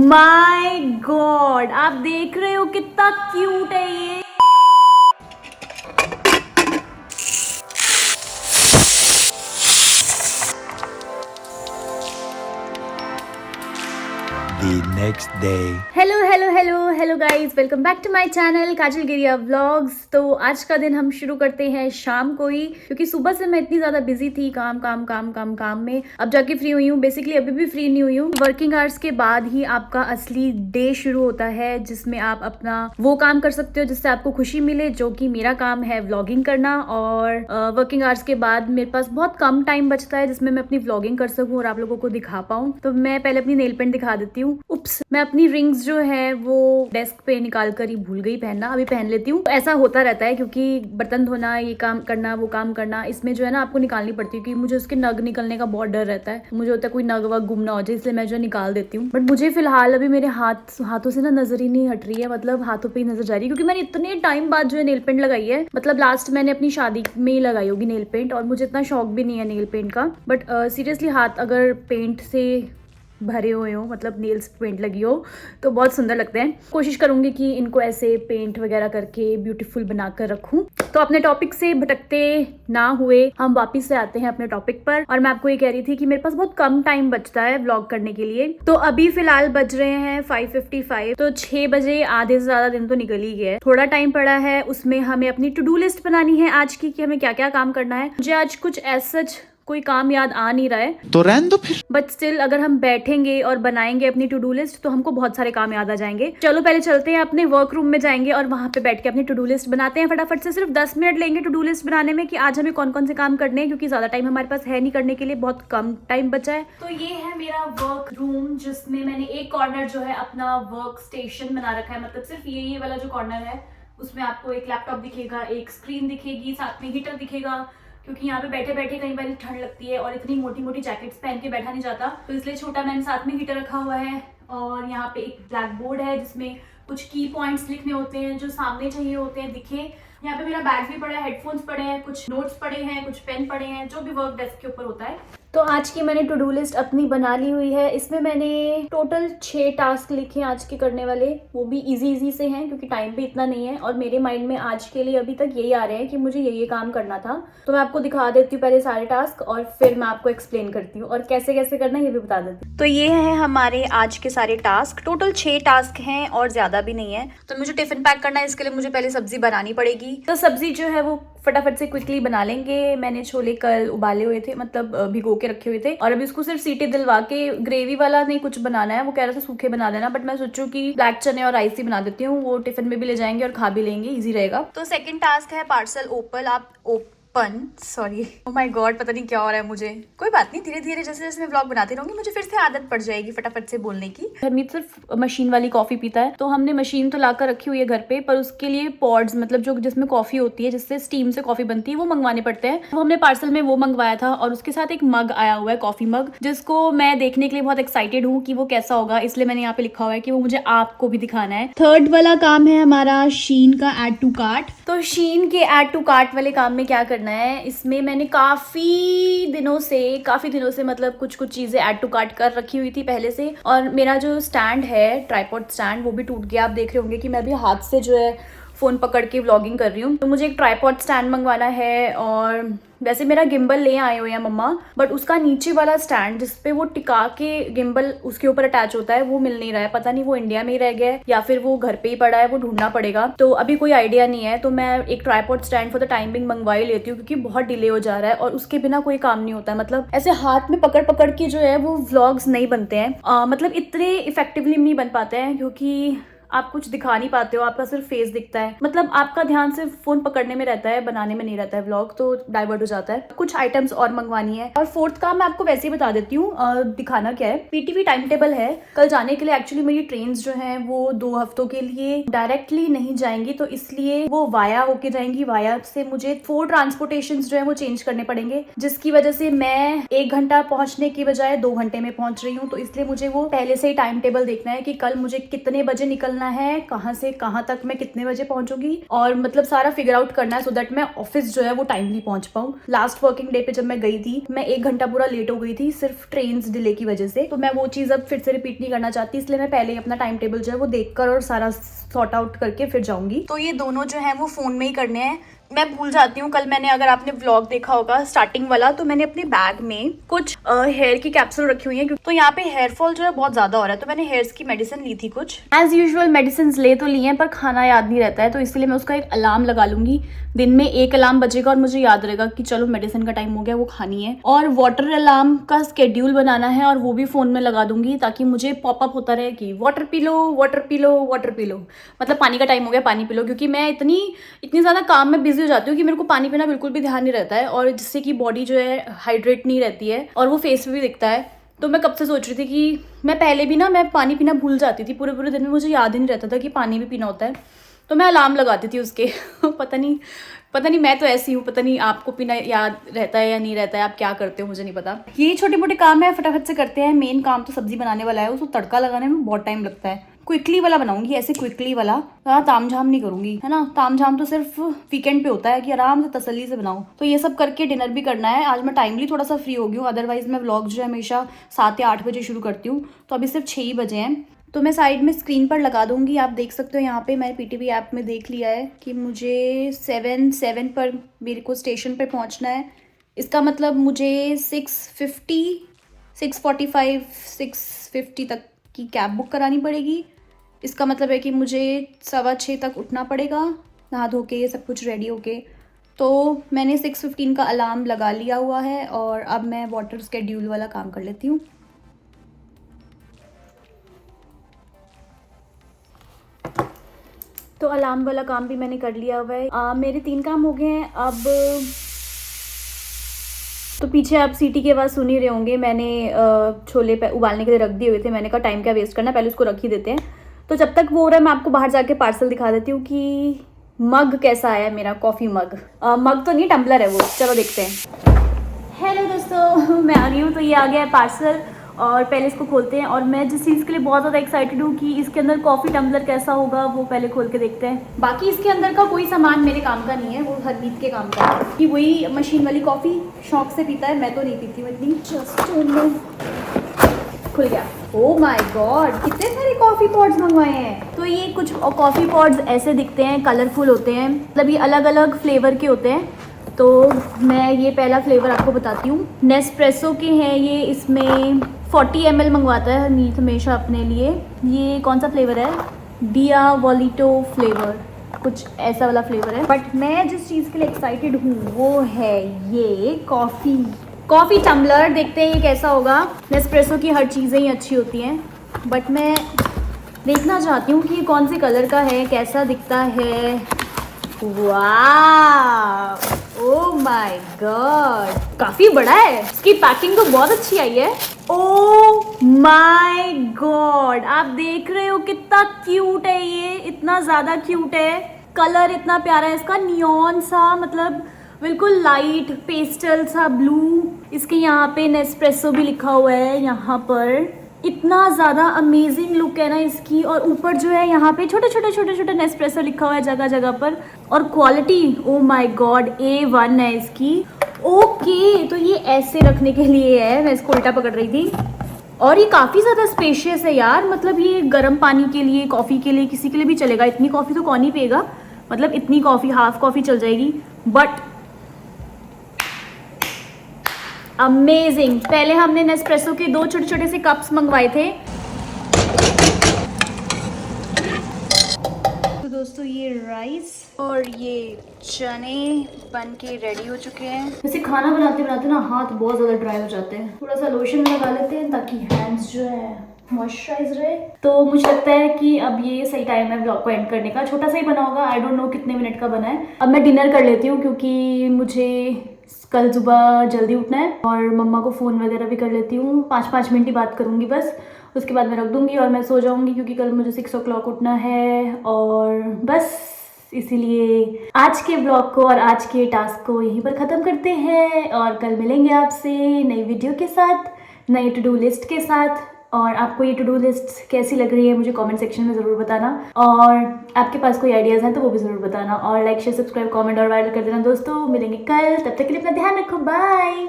My God, आप देख रहे हो कितना क्यूट है ये। The next day. Hello hello hello hello guys, welcome back to my channel Kajal Giriya vlogs. तो आज का दिन हम शुरू करते हैं शाम को ही, क्योंकि सुबह से मैं इतनी ज्यादा बिजी थी काम काम काम काम काम में। अब जाके फ्री हुई हूँ, बेसिकली अभी भी फ्री नहीं हुई हूँ। वर्किंग आवर्स के बाद ही आपका असली डे शुरू होता है, जिसमें आप अपना वो काम कर सकते हो जिससे आपको खुशी मिले, जो कि मेरा काम है व्लॉगिंग करना। और वर्किंग आवर्स के बाद मेरे पास बहुत कम टाइम बचता है जिसमें मैं अपनी व्लॉगिंग कर सकूँ और आप लोगों को दिखा पाऊँ। तो मैं पहले अपनी नेल पेंट दिखा देती हूँ। उप्स, मैं अपनी रिंग्स जो है वो डेस्क पे निकाल कर ही भूल गई पहनना, अभी पहन लेती हूँ। ऐसा होता रहता है क्योंकि बर्तन धोना, ये काम करना, वो काम करना, इसमें जो है ना आपको निकालनी पड़ती है, क्योंकि मुझे उसके नग निकलने का बहुत डर रहता है। मुझे होता है कोई नग वग गुम ना हो जाए, इसलिए मैं जो निकाल देती हूँ। बट मुझे फिलहाल अभी मेरे हाथों से ना नजर ही नहीं हट रही है, मतलब हाथों पे ही नजर जा रही है, क्योंकि मैंने इतने टाइम बाद जो है नेल पेंट लगाई है। मतलब लास्ट मैंने अपनी शादी में ही लगाई होगी नेल पेंट, और मुझे इतना शौक भी नहीं है नेल पेंट का। बट सीरियसली हाथ अगर पेंट से भरे हुए हो, मतलब नेल्स पेंट लगी हो, तो बहुत सुंदर लगते हैं। कोशिश करूंगी कि इनको ऐसे पेंट वगैरह करके ब्यूटीफुल बनाकर रखूं। तो अपने टॉपिक से भटकते ना हुए हम वापस से आते हैं अपने टॉपिक पर। और मैं आपको ये कह रही थी कि मेरे पास बहुत कम टाइम बचता है व्लॉग करने के लिए। तो अभी फिलहाल बज रहे हैं 5:55, तो 6 बजे आधे से ज्यादा दिन तो निकल ही गया है। थोड़ा टाइम पड़ा है, उसमें हमें अपनी टू डू लिस्ट बनानी है आज की, कि हमें क्या क्या काम करना है। मुझे आज कुछ ऐसा कोई काम याद आ नहीं रहा है, तो रहने दो फिर। बट स्टिल अगर हम बैठेंगे और बनाएंगे अपनी टू डू लिस्ट तो हमको बहुत सारे काम याद आ जाएंगे। चलो पहले चलते हैं, अपने वर्क रूम में जाएंगे और वहां पे बैठ के अपनी टू डू लिस्ट बनाते हैं फटाफट से। सिर्फ 10 मिनट लेंगे टू डू लिस्ट बनाने में, कि आज हमें कौन कौन से काम करने हैं, क्योंकि ज्यादा टाइम हमारे पास है नहीं करने के लिए, बहुत कम टाइम बचा है। तो ये है मेरा वर्क रूम, जिसमें मैंने एक कॉर्नर जो है अपना वर्क स्टेशन बना रखा है। मतलब सिर्फ ये वाला जो कॉर्नर है, उसमें आपको एक लैपटॉप दिखेगा, एक स्क्रीन दिखेगी, साथ में हीटर दिखेगा, क्योंकि यहाँ पे बैठे बैठे कई बार ठंड लगती है और इतनी मोटी मोटी जैकेट्स पहन के बैठा नहीं जाता, तो इसलिए छोटा मैंने साथ में हीटर रखा हुआ है। और यहाँ पे एक ब्लैक बोर्ड है जिसमें कुछ की पॉइंट्स लिखने होते हैं, जो सामने चाहिए होते हैं दिखे। यहाँ पे मेरा बैग भी पड़ा है, हेडफोन्स पड़े हैं, कुछ नोट्स पड़े हैं, कुछ पेन पड़े हैं, जो भी वर्क डेस्क के ऊपर होता है। तो आज की मैंने टू डू लिस्ट अपनी बना ली हुई है। इसमें मैंने टोटल 6 टास्क लिखे आज के करने वाले, वो भी इजी से हैं क्योंकि टाइम भी इतना नहीं है। और मेरे माइंड में आज के लिए अभी तक यही आ रहे हैं कि मुझे ये काम करना था। तो मैं आपको दिखा देती हूँ पहले सारे टास्क, और फिर मैं आपको एक्सप्लेन करती हूँ और कैसे कैसे करना है ये भी बता देती हूँ। तो ये है हमारे आज के सारे टास्क, टोटल 6 टास्क हैं और ज्यादा भी नहीं है। तो मुझे टिफिन पैक करना है, इसके लिए मुझे पहले सब्जी बनानी पड़ेगी। तो सब्जी जो है वो फटाफट से क्विकली बना लेंगे। मैंने छोले कल उबाले हुए थे, मतलब भिगो के रखे हुए थे, और अभी उसको सिर्फ सीटी दिलवा के, ग्रेवी वाला नहीं कुछ बनाना है। वो कह रहा था सूखे बना देना, बट मैं सोचूं कि ब्लैक चने और राइस ही बना देती हूँ, वो टिफिन में भी ले जाएंगे और खा भी लेंगे, इजी रहेगा। तो सेकंड टास्क है parcel sorry, oh my God, पता नहीं क्या हो रहा है मुझे। कोई बात नहीं, धीरे धीरे जैसे जैसे मैं व्लॉग बनाती रहूंगी मुझे फिर से आदत पड़ जाएगी फटाफट से बोलने की। हरमीत सिर्फ मशीन वाली कॉफी पीता है, तो हमने मशीन तो लाकर रखी हुई है घर पे, पर उसके लिए पॉड्स, मतलब जो जिसमें कॉफी होती है, जिससे स्टीम से कॉफी बनती है, वो मंगवाने पड़ते हैं। तो हमने पार्सल में वो मंगवाया था, और उसके साथ एक मग आया हुआ है, कॉफी मग, जिसको मैं देखने के लिए बहुत एक्साइटेड हूँ कि वो कैसा होगा। इसलिए मैंने यहाँ पे लिखा हुआ है कि वो मुझे आपको भी दिखाना है। थर्ड वाला काम है हमारा शीन का ऐड टू कार्ट। तो शीन के ऐड टू कार्ट वाले काम में क्या करना है, इसमें मैंने काफी दिनों से मतलब कुछ चीजें ऐड टू कार्ट कर रखी हुई थी पहले से। और मेरा जो स्टैंड है, ट्राइपॉड स्टैंड, वो भी टूट गया। आप देख रहे होंगे कि मैं भी हाथ से जो है फोन पकड़ के व्लॉगिंग कर रही हूँ। तो मुझे एक ट्राइपॉड स्टैंड मंगवाना है। और वैसे मेरा गिम्बल ले आए हुए हैं मम्मा, बट उसका नीचे वाला स्टैंड जिसपे वो टिका के गिम्बल उसके ऊपर अटैच होता है, वो मिल नहीं रहा है। पता नहीं वो इंडिया में ही रह गया है या फिर वो घर पे ही पड़ा है, वो ढूंढना पड़ेगा। तो अभी कोई आइडिया नहीं है। तो मैं एक tripod stand for the time being मंगवा ही लेती हूँ, क्योंकि बहुत डिले हो जा रहा है और उसके बिना कोई काम नहीं होता है। मतलब ऐसे हाथ में पकड़ पकड़ के जो है वो व्लॉग्स नहीं बनते हैं, मतलब इतने इफेक्टिवली नहीं बन पाते हैं, क्योंकि आप कुछ दिखा नहीं पाते हो, आपका सिर्फ फेस दिखता है। मतलब आपका ध्यान सिर्फ फोन पकड़ने में रहता है, बनाने में नहीं रहता है व्लॉग, तो डाइवर्ट हो जाता है। कुछ आइटम्स और मंगवानी है। और फोर्थ काम मैं आपको वैसे ही बता देती हूँ, दिखाना क्या है। पीटीवी टाइम टेबल है कल जाने के लिए। एक्चुअली मेरी ट्रेन जो है वो 2 हफ्तों के लिए डायरेक्टली नहीं जाएंगी, तो इसलिए वो वाया होके जाएंगी। वाया से मुझे 4 ट्रांसपोर्टेशन जो है वो चेंज करने पड़ेंगे, जिसकी वजह से मैं 1 घंटा पहुंचने की बजाय 2 घंटे में पहुंच रही हूँ। तो इसलिए मुझे वो पहले से ही टाइम टेबल देखना है कि कल मुझे कितने बजे निकलना निकलना है, कहाँ से कहाँ तक मैं कितने बजे पहुंचूंगी, और मतलब सारा फिगर आउट करना है सो दैट मैं ऑफिस जो है वो टाइमली पहुंच पाऊँ। लास्ट वर्किंग डे पे जब मैं गई थी, मैं 1 घंटा पूरा लेट हो गई थी सिर्फ ट्रेन डिले की वजह से। तो मैं वो चीज़ अब फिर से रिपीट नहीं करना चाहती, इसलिए मैं पहले ही अपना टाइम टेबल जो है वो देखकर और सारा सॉर्ट आउट करके फिर जाऊंगी। तो ये दोनों जो है वो फोन में ही करने हैं। मैं भूल जाती हूँ, कल मैंने, अगर आपने व्लॉग देखा होगा स्टार्टिंग वाला, तो मैंने अपने बैग में कुछ हेयर की कैप्सूल रखी हुई है, तो यहाँ पे हेयर फॉल जो है बहुत ज्यादा हो रहा है, तो मैंने हेयर्स की मेडिसिन ली थी कुछ। एज यूजुअल मेडिसिन ले तो ली हैं, पर खाना याद नहीं रहता है, तो इसलिए मैं उसका एक अलार्म लगा लूंगी। दिन में 1 अलार्म बजेगा और मुझे याद रहेगा कि चलो मेडिसिन का टाइम हो गया, वो खानी है। और वाटर अलार्म का स्केड्यूल बनाना है, और वो भी फोन में लगा दूंगी, ताकि मुझे पॉपअप होता रहे कि water P low, water P low, water P low, मतलब पानी का टाइम हो गया, पानी पी लो। क्योंकि मैं इतनी ज्यादा काम में बिजी हो जाती हूँ कि मेरे को पानी पीना बिल्कुल भी ध्यान नहीं रहता है, और जिससे कि बॉडी जो है हाइड्रेट नहीं रहती है, और वो फेस पे भी दिखता है। तो मैं कब से सोच रही थी कि मैं पहले भी ना, मैं पानी पीना भूल जाती थी, पूरे दिन में मुझे याद ही नहीं रहता था कि पानी भी पीना होता है, तो मैं अलार्म लगाती थी उसके। पता नहीं मैं तो ऐसी हूँ, पता नहीं आपको पीना याद रहता है या नहीं रहता है, आप क्या करते हो मुझे नहीं पता। ये छोटे मोटे काम है, फटाफट से करते हैं। मेन काम तो सब्जी बनाने वाला है, उसको तड़का लगाने में बहुत टाइम लगता है। क्विकली वाला बनाऊंगी, ऐसे क्विकली वाला, हाँ, तामझाम नहीं करूंगी, है ना। तामझाम तो सिर्फ वीकेंड पे होता है कि आराम से तसल्ली से बनाऊं। तो ये सब करके डिनर भी करना है। आज मैं टाइमली थोड़ा सा फ्री हो गई हूँ, अदरवाइज मैं व्लॉग जो है हमेशा 7 या 8 बजे शुरू करती हूँ, तो अभी सिर्फ 6 ही बजे हैं। तो मैं साइड में स्क्रीन पर लगा दूंगी, आप देख सकते हो। यहाँ पे मैंने पीटीवी ऐप में देख लिया है कि मुझे 7 पर मेरे को स्टेशन पर पहुँचना है। इसका मतलब मुझे 6:50, 6:45, 6:50 तक की कैब बुक करानी पड़ेगी। इसका मतलब है कि मुझे 6:15 तक उठना पड़ेगा, नहा धो के ये सब कुछ रेडी होके। तो मैंने 6:15 का अलार्म लगा लिया हुआ है, और अब मैं वाटर स्केड्यूल वाला काम कर लेती हूँ। तो अलार्म वाला काम भी मैंने कर लिया हुआ है। मेरे 3 काम हो गए हैं अब। तो पीछे आप सीटी की आवाज़ सुन ही रहे होंगे, मैंने छोले उबालने के लिए रख दिए हुए थे। मैंने कहा टाइम क्या वेस्ट करना, पहले उसको रख ही देते हैं। तो जब तक वो हो रहा है, मैं आपको बाहर जाके पार्सल दिखा देती हूँ कि मग कैसा आया है मेरा, कॉफ़ी मग। मग तो नहीं, टम्बलर है वो, चलो देखते हैं। हेलो दोस्तों, मैं आ गई हूँ। तो ये आ गया है पार्सल, और पहले इसको खोलते हैं। और मैं जिस चीज़ के लिए बहुत ज़्यादा एक्साइटेड हूँ कि इसके अंदर कॉफ़ी टम्बलर कैसा होगा, वो पहले खोल के देखते हैं। बाकी इसके अंदर का कोई सामान मेरे काम का नहीं है, वो हरमीत के काम का है कि वही मशीन वाली कॉफ़ी शौक से पीता है, मैं तो नहीं पीती हूँ इतनी। खुल गया। ओह माय गॉड, कितने सारे कॉफ़ी पॉड्स मंगवाए हैं। तो ये कुछ कॉफ़ी पॉड्स ऐसे दिखते हैं, कलरफुल होते हैं, मतलब ये अलग अलग फ्लेवर के होते हैं। तो मैं ये पहला फ्लेवर आपको बताती हूँ। नेस्प्रेसो के हैं ये, इसमें 40 ml मंगवाता है हरमीत हमेशा अपने लिए। ये कौन सा फ्लेवर है, डिया वॉलिटो फ्लेवर, कुछ ऐसा वाला फ्लेवर है। बट मैं जिस चीज़ के लिए एक्साइटेड हूँ वो है ये कॉफ़ी टम्बलर। देखते हैं ये कैसा होगा। नेस्प्रेसो की हर चीज़ें ही अच्छी होती हैं, बट मैं देखना चाहती हूँ कि ये कौन से कलर का है, कैसा दिखता है। वाह, ओह माय गॉड, काफ़ी बड़ा है। इसकी पैकिंग तो बहुत अच्छी आई है। ओह माय गॉड, आप देख रहे हो कितना क्यूट है ये, इतना ज़्यादा क्यूट है। कलर इतना प्यारा है इसका, नियॉन सा, मतलब बिल्कुल लाइट पेस्टल सा ब्लू। इसके यहाँ पे नेस्प्रेसो भी लिखा हुआ है यहाँ पर। इतना ज़्यादा अमेजिंग लुक है ना इसकी। और ऊपर जो है यहाँ पे छोटे छोटे नेस्प्रेसो लिखा हुआ है जगह जगह पर। और quality, oh my God, A1 है इसकी। ओके, तो ये ऐसे रखने के लिए है, मैं इसको उल्टा पकड़ रही थी। और ये काफ़ी ज़्यादा स्पेशियस है यार, मतलब ये गर्म पानी के लिए, कॉफ़ी के लिए, किसी के लिए भी चलेगा। इतनी कॉफ़ी तो कौन ही पिएगा, मतलब इतनी कॉफ़ी, हाफ कॉफ़ी चल जाएगी। But amazing. पहले हमने नेस्प्रेसो के 2 छोटे छोटे से कप्स मंगवाए थे। तो दोस्तों ये राइस और ये चने बन के रेडी हो चुके हैं। वैसे खाना बनाते बनाते ना हाथ बहुत ज़्यादा ड्राई हो जाते हैं, थोड़ा सा लोशन लगा लेते हैं ताकि हैंड्स जो है मॉइस्चराइज रहे। तो मुझे लगता है कि अब ये सही टाइम है व्लॉग को एंड करने का। छोटा सा ही बना होगा, आई डोंट नो कितने मिनट का बना है। अब मैं डिनर कर लेती हूँ क्योंकि मुझे कल सुबह जल्दी उठना है, और मम्मा को फ़ोन वगैरह भी कर लेती हूँ। 5-5 मिनट ही बात करूँगी बस, उसके बाद मैं रख दूँगी और मैं सो जाऊँगी क्योंकि कल मुझे 6 o'clock उठना है। और बस इसीलिए आज के ब्लॉग को और आज के टास्क को यहीं पर ख़त्म करते हैं, और कल मिलेंगे आपसे नई वीडियो के साथ, नई टू डू लिस्ट के साथ। और आपको ये टू डू लिस्ट कैसी लग रही है मुझे कमेंट सेक्शन में ज़रूर बताना, और आपके पास कोई आइडियाज़ हैं तो वो भी ज़रूर बताना, और लाइक शेयर सब्सक्राइब कमेंट और वायरल कर देना दोस्तों। मिलेंगे कल, तब तक के लिए अपना ध्यान रखो, बाय।